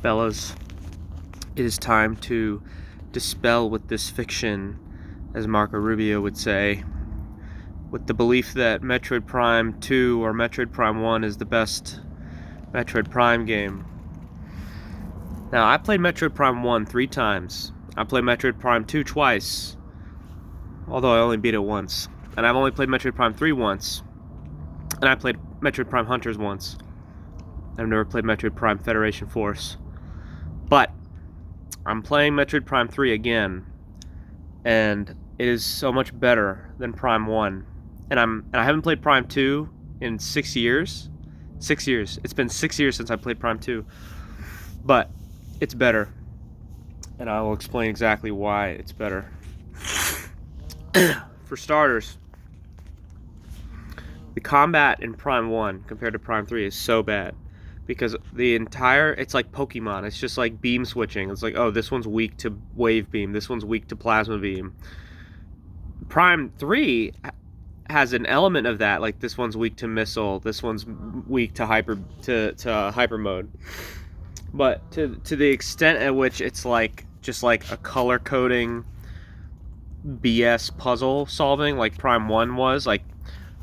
Fellas, it is time to dispel with this fiction, as Marco Rubio would say, with the belief that Metroid Prime 2 or Metroid Prime 1 is the best Metroid Prime game. Now, I played Metroid Prime 1 3 times. I played Metroid Prime 2 twice, although I only beat it once. And I've only played Metroid Prime 3 once. And I played Metroid Prime Hunters once. I've never played Metroid Prime Federation Force. But I'm playing Metroid Prime 3 again, and it is so much better than Prime 1. And I haven't played Prime 2 in 6 years. 6 years. It's been 6 years since I played Prime 2. But it's better. And I will explain exactly why it's better. For starters, the combat in Prime 1 compared to Prime 3 is so bad. Because it's like Pokemon. It's just like beam switching. It's like, oh, this one's weak to wave beam. This one's weak to plasma beam. Prime 3 has an element of that. Like, this one's weak to missile. This one's weak to hyper mode. But to the extent at which it's like just like a color coding BS puzzle solving, like Prime 1 was, like,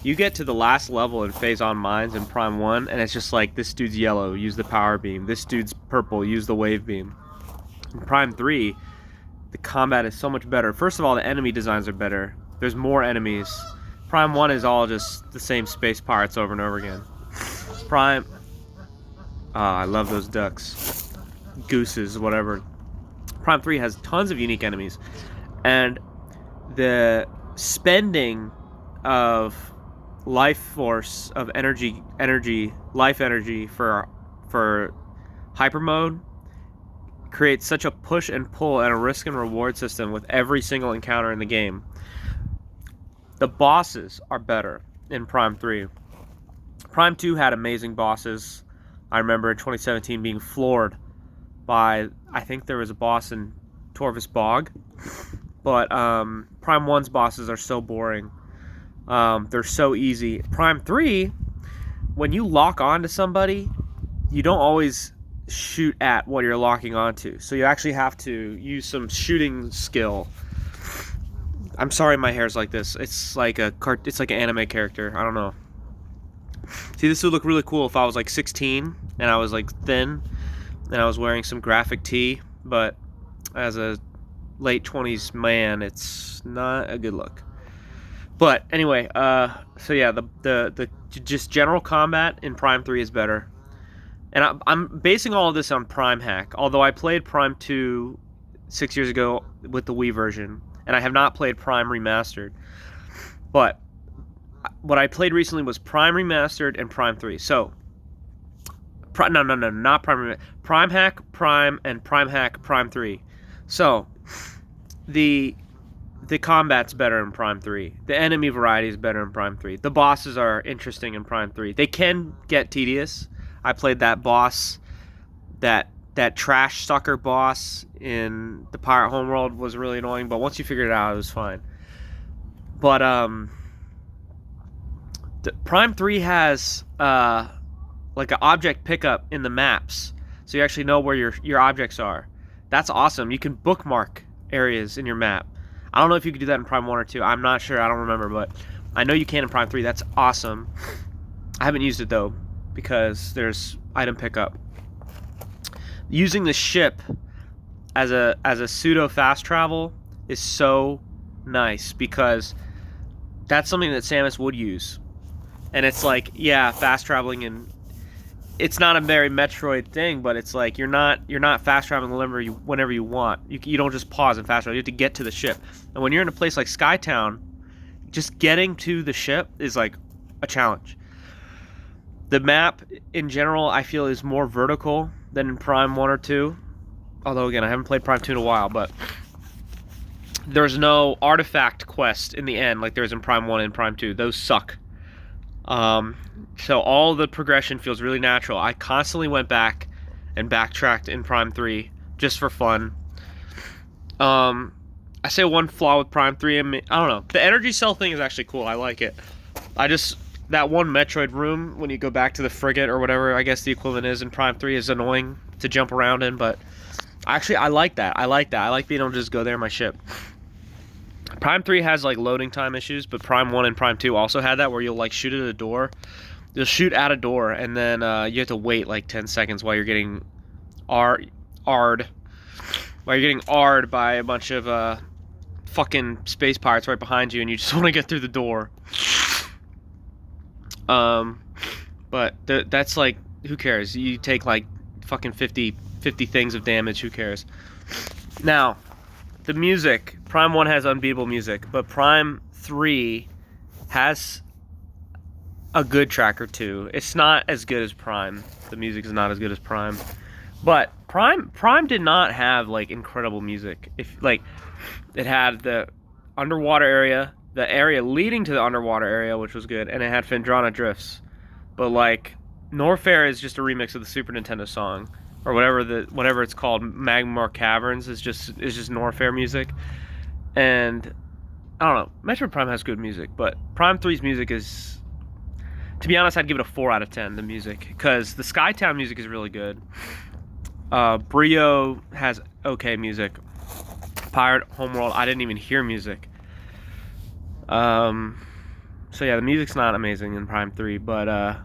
you get to the last level in Phase On Mines in Prime 1, and it's just like, this dude's yellow, use the power beam. This dude's purple, use the wave beam. In Prime 3, the combat is so much better. First of all, the enemy designs are better. There's more enemies. Prime 1 is all just the same space pirates over and over again. I love those ducks. Gooses, whatever. Prime 3 has tons of unique enemies. And the spending of life force, of life energy for hyper mode creates such a push and pull and a risk and reward system with every single encounter in the game. The bosses are better in Prime 3. Prime 2 had amazing bosses. I remember in 2017 being floored by, I think there was a boss in Torvus Bog, but Prime 1's bosses are so boring. They're so easy. Prime 3, when you lock onto somebody, you don't always shoot at what you're locking onto. So you actually have to use some shooting skill. I'm sorry my hair's like this. It's like an anime character. I don't know. See, this would look really cool if I was like 16 and I was like thin and I was wearing some graphic tee, but as a late 20s man, it's not a good look. But anyway, so yeah, the just general combat in Prime 3 is better. And I'm basing all of this on Prime Hack, although I played Prime 2 6 years ago with the Wii version, and I have not played Prime Remastered. But what I played recently was Prime Remastered and Prime 3. So, not Prime Remastered. Prime Hack, Prime, and Prime Hack, Prime 3. So, the combat's better in Prime 3. The enemy variety is better in Prime 3. The bosses are interesting in Prime 3. They can get tedious. I played that boss, that trash sucker boss in the Pirate Homeworld was really annoying, but once you figured it out, it was fine. But Prime 3 has like an object pickup in the maps, so you actually know where your objects are. That's awesome. You can bookmark areas in your map. I don't know if you could do that in Prime 1 or 2. I'm not sure. I don't remember, but I know you can in Prime 3. That's awesome. I haven't used it, though, because there's item pickup. Using the ship as a pseudo fast travel is so nice, because that's something that Samus would use. And it's like, yeah, fast traveling, and it's not a very Metroid thing, but it's like you're not fast traveling whenever you want. You don't just pause and fast travel. You have to get to the ship. And when you're in a place like Skytown, just getting to the ship is like a challenge. The map in general, I feel, is more vertical than in Prime 1 or 2. Although, again, I haven't played Prime 2 in a while, but there's no artifact quest in the end like there's in Prime 1 and Prime 2. Those suck. So all the progression feels really natural. I constantly went back and backtracked in Prime 3 just for fun. I say one flaw with Prime 3, I don't know. The energy cell thing is actually cool. I like it. That one Metroid room, when you go back to the frigate or whatever I guess the equivalent is in Prime 3, is annoying. to jump around in, but actually I like that. I like being able to just go there in my ship. Prime 3 has like loading time issues, but Prime 1 and Prime 2 also had that, where you'll like shoot at a door. You'll shoot at a door, and then you have to wait like 10 seconds while you're getting R'd by a bunch of fucking space pirates right behind you, and you just want to get through the door. But that's like, who cares? You take like fucking 50 things of damage, who cares? Now, the music, Prime 1 has unbeatable music, but Prime 3 has a good track or two. It's not as good as Prime. The music is not as good as Prime. But Prime did not have like incredible music. If like, it had the underwater area, the area leading to the underwater area, which was good, and it had Phendrana Drifts. But like, Norfair is just a remix of the Super Nintendo song, or whatever it's called. Magmar Caverns is just Norfair music. And I don't know, Metroid Prime has good music, but Prime 3's music is, to be honest, I'd give it a 4 out of 10, the music, because the Skytown music is really good. Brio has okay music. Pirate Homeworld, I didn't even hear music. So yeah, the music's not amazing in Prime 3, but I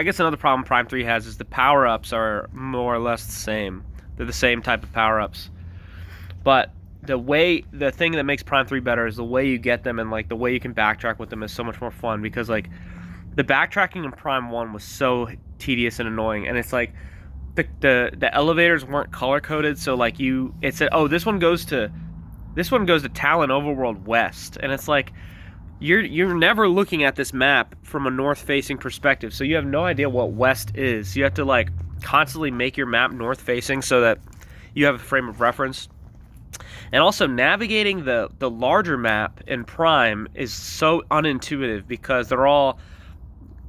guess another problem Prime 3 has is the power-ups are more or less the same. They're the same type of power-ups. But the thing that makes Prime 3 better is the way you get them, and like the way you can backtrack with them is so much more fun, because like the backtracking in Prime 1 was so tedious and annoying, and it's like the elevators weren't color coded, so like it said, oh, this one goes to Talon Overworld West, and it's like you're never looking at this map from a north facing perspective, so you have no idea what west is. You have to like constantly make your map north facing so that you have a frame of reference. And also, navigating the larger map in Prime is so unintuitive, because they're all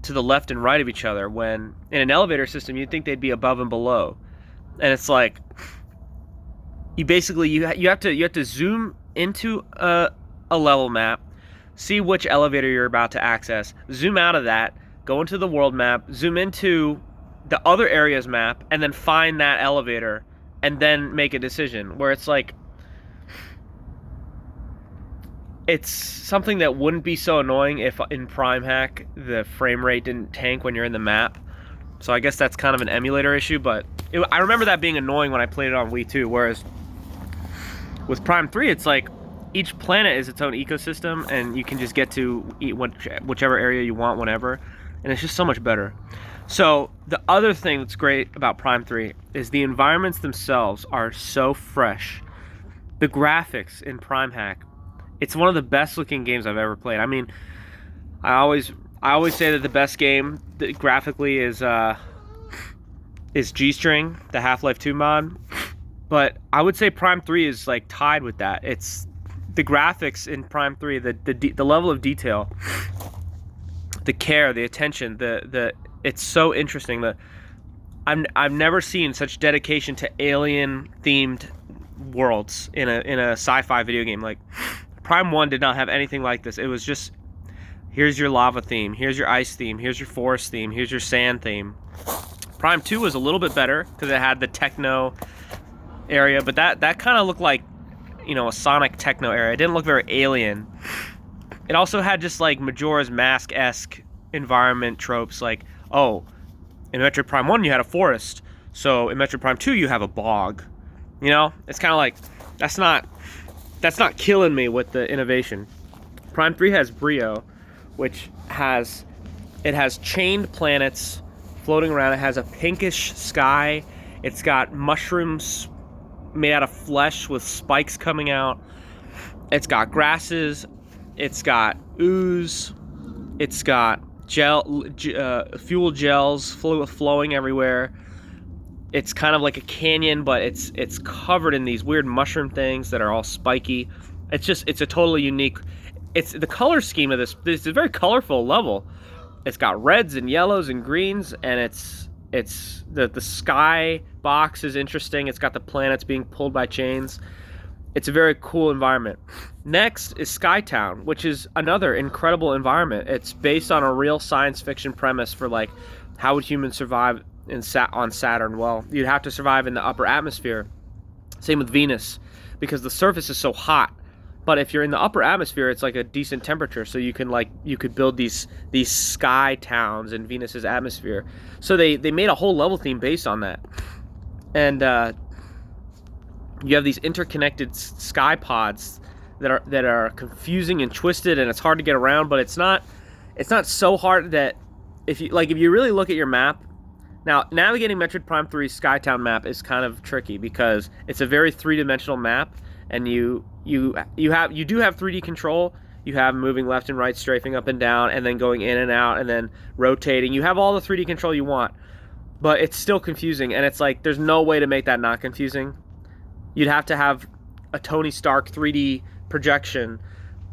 to the left and right of each other, when in an elevator system you'd think they'd be above and below. And it's like, you basically you have to zoom into a level map, see which elevator you're about to access, zoom out of that, go into the world map, zoom into the other area's map, and then find that elevator, and then make a decision. Where it's like, it's something that wouldn't be so annoying if in Prime Hack the frame rate didn't tank when you're in the map. So I guess that's kind of an emulator issue, but I remember that being annoying when I played it on Wii 2, whereas with Prime 3, it's like each planet is its own ecosystem, and you can just get to whichever area you want whenever, and it's just so much better. So the other thing that's great about Prime 3 is the environments themselves are so fresh. The graphics in Prime Hack, it's one of the best looking games I've ever played. I mean, I always say that the best game that graphically is G-String, the Half-Life 2 mod. But I would say Prime 3 is like tied with that. It's the graphics in Prime 3, the level of detail, the care, the attention, it's so interesting that I've never seen such dedication to alien themed worlds in a sci-fi video game. Like, Prime 1 did not have anything like this. It was just, here's your lava theme, here's your ice theme, here's your forest theme, here's your sand theme. Prime 2 was a little bit better because it had the techno area, but that kind of looked like, you know, a Sonic techno area. It didn't look very alien. It also had just like Majora's Mask-esque environment tropes, like, oh, in Metroid Prime 1 you had a forest, so in Metroid Prime 2 you have a bog. You know, it's kind of like, that's not killing me with the innovation. Prime 3 has Brio, which has chained planets floating around. It has a pinkish sky. It's got mushrooms made out of flesh with spikes coming out. It's got grasses. It's got ooze. It's got fuel gels flowing everywhere. It's kind of like a canyon, but it's covered in these weird mushroom things that are all spiky. It's a totally unique. It's the color scheme of this. It's a very colorful level. It's got reds and yellows and greens, and the sky box is interesting. It's got the planets being pulled by chains. It's a very cool environment. Next is Skytown, which is another incredible environment. It's based on a real science fiction premise for like, how would humans survive on Saturn. Well, you'd have to survive in the upper atmosphere. Same with Venus, because the surface is so hot. But if you're in the upper atmosphere, it's like a decent temperature, so you could build these sky towns in Venus's atmosphere. So they made a whole level theme based on that. And you have these interconnected sky pods that are confusing and twisted, and it's hard to get around. But it's not so hard that if you really look at your map. Now, navigating Metroid Prime 3's Skytown map is kind of tricky because it's a very three-dimensional map, and you do have 3D control. You have moving left and right, strafing up and down, and then going in and out, and then rotating. You have all the 3D control you want, but it's still confusing, and it's like there's no way to make that not confusing. You'd have to have a Tony Stark 3D projection.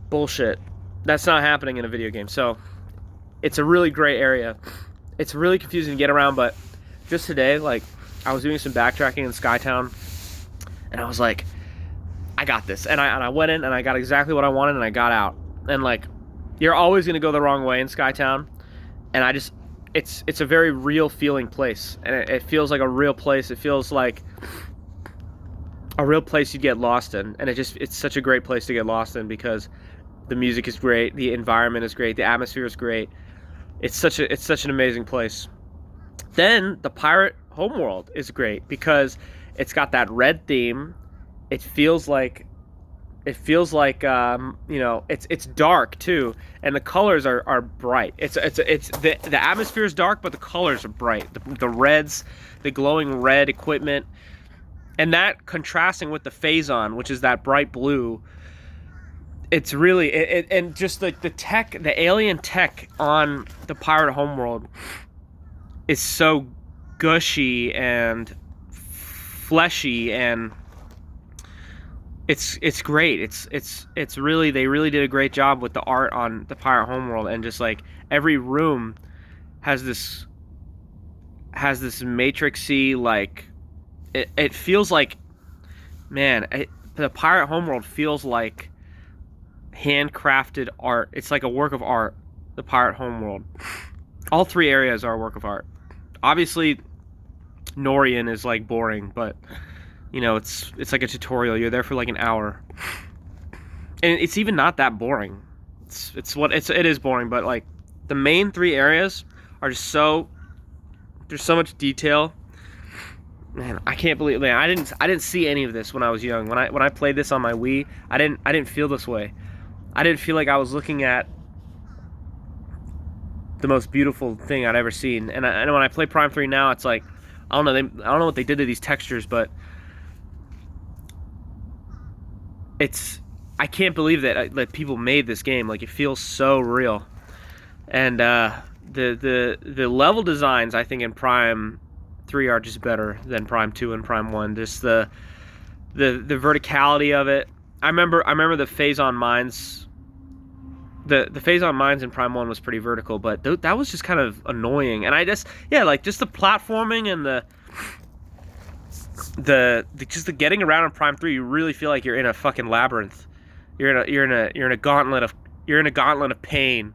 Bullshit. That's not happening in a video game. So it's a really great area. It's really confusing to get around, but just today, like, I was doing some backtracking in Skytown, and I was like, I got this. And I went in, and I got exactly what I wanted, and I got out. And, like, you're always going to go the wrong way in Skytown, and it's a very real feeling place, and it feels like a real place. It feels like a real place you'd get lost in, and it's such a great place to get lost in because the music is great, the environment is great, the atmosphere is great. It's such an amazing place. Then the pirate homeworld is great because it's got that red theme. It feels like you know, it's dark too, and the colors are bright. The atmosphere is dark, but the colors are bright. The reds, the glowing red equipment, and that contrasting with the Phazon, which is that bright blue. It's really and just like the tech, the alien tech on the pirate homeworld is so gushy and fleshy, and it's great. It's really, they really did a great job with the art on the pirate homeworld, and just like every room has this matrixy, like it feels like, man, the pirate homeworld feels like handcrafted art. It's like a work of art, the pirate homeworld. All three areas are a work of art. Obviously Norian is like boring, but you know, it's like a tutorial. You're there for like an hour, and it's even not that boring. It is boring, but like the main three areas are just there's so much detail. Man, I can't believe, man, I didn't see any of this when I was young. When I played this on my Wii, I didn't feel this way. I didn't feel like I was looking at the most beautiful thing I'd ever seen. And when I play Prime 3 now, it's like, I don't know what they did to these textures, but I can't believe that people made this game. Like, it feels so real. And the level designs, I think, in Prime 3 are just better than Prime 2 and Prime 1. Just the verticality of it. I remember the Phazon mines. The Phazon mines in Prime 1 was pretty vertical, but that was just kind of annoying. And just the platforming and the getting around in Prime 3, you really feel like you're in a fucking labyrinth. You're in a gauntlet of pain.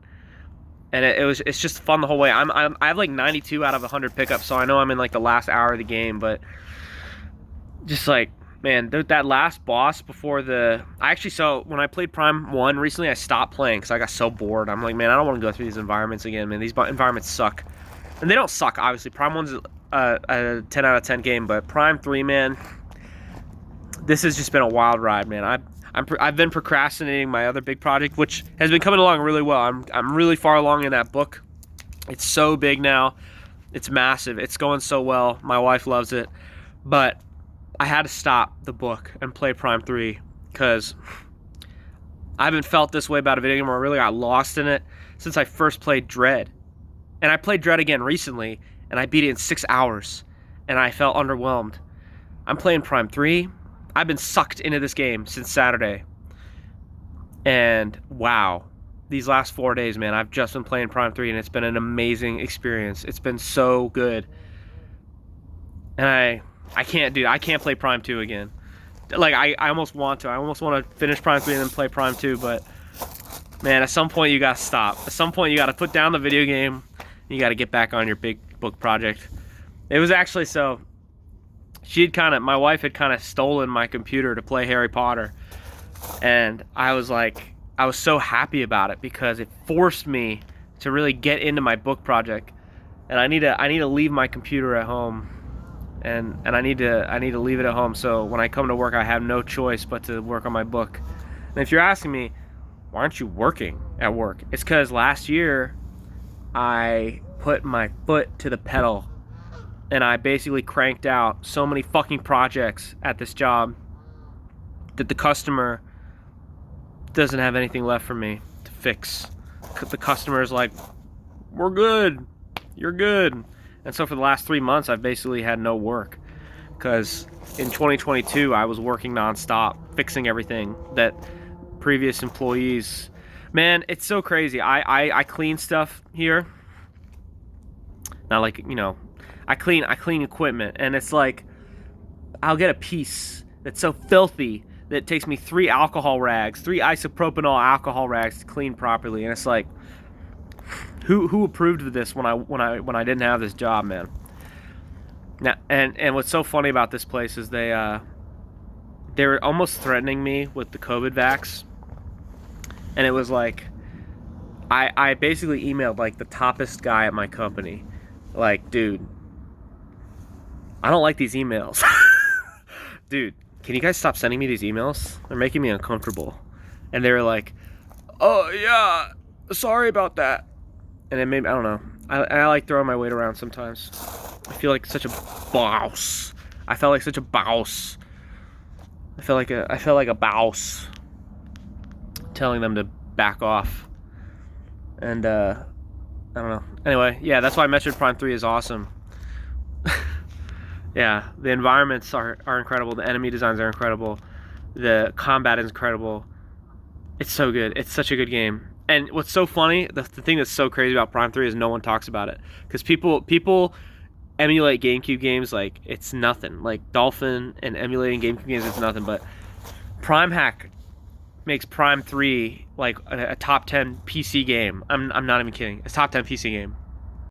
And it's just fun the whole way. I have like 92 out of 100 pickups, so I know I'm in like the last hour of the game, but just like, man, that last boss before when I played Prime 1 recently, I stopped playing because I got so bored. I'm like, man, I don't want to go through these environments again, man. These environments suck. And they don't suck, obviously. Prime 1's a 10 out of 10 game, but Prime 3, man, this has just been a wild ride, man. I've been procrastinating my other big project, which has been coming along really well. I'm really far along in that book. It's so big now. It's massive. It's going so well. My wife loves it. But I had to stop the book and play Prime 3 because I haven't felt this way about a video game where I really got lost in it since I first played Dread. And I played Dread again recently, and I beat it in 6 hours, and I felt underwhelmed. I'm playing Prime 3. I've been sucked into this game since Saturday. And wow, these last 4 days, man, I've just been playing Prime 3, and it's been an amazing experience. It's been so good. And I can't play Prime 2 again. Like, I almost want to. I almost want to finish Prime 3 and then play Prime 2, but man, at some point you gotta stop. At some point you gotta put down the video game. You gotta get back on your big book project. It was actually so. My wife had kind of stolen my computer to play Harry Potter, and I was so happy about it because it forced me to really get into my book project. And I need to leave my computer at home, and I need to leave it at home. So when I come to work, I have no choice but to work on my book. And if you're asking me, why aren't you working at work? It's because last year I put my foot to the pedal, and I basically cranked out so many fucking projects at this job that the customer doesn't have anything left for me to fix. The customer is like, we're good, you're good. And so for the last 3 months, I've basically had no work, because in 2022 I was working nonstop fixing everything that previous employees. Man, it's so crazy. I clean stuff here. Not like, you know, I clean equipment, and it's like I'll get a piece that's so filthy that it takes me 3 isopropanol alcohol rags to clean properly. And it's like, who approved of this when I didn't have this job, man? Now, and what's so funny about this place is they were almost threatening me with the COVID vax. And it was like, I basically emailed like the toppest guy at my company, like, dude, I don't like these emails. Dude, can you guys stop sending me these emails? They're making me uncomfortable. And they were like, oh yeah, sorry about that. And it made, I don't know, I like throwing my weight around sometimes. I feel like such a boss. I felt like such a boss. I felt like a boss telling them to back off. And I don't know. Anyway, yeah, that's why Metroid Prime 3 is awesome. Yeah, the environments are incredible. The enemy designs are incredible. The combat is incredible. It's so good. It's such a good game. And what's so funny, the thing that's so crazy about Prime 3 is no one talks about it. Because people emulate GameCube games like it's nothing. Like Dolphin and emulating GameCube games, it's nothing. But Prime Hack makes Prime 3 like a top 10 PC game. I'm not even kidding. It's top 10 PC game.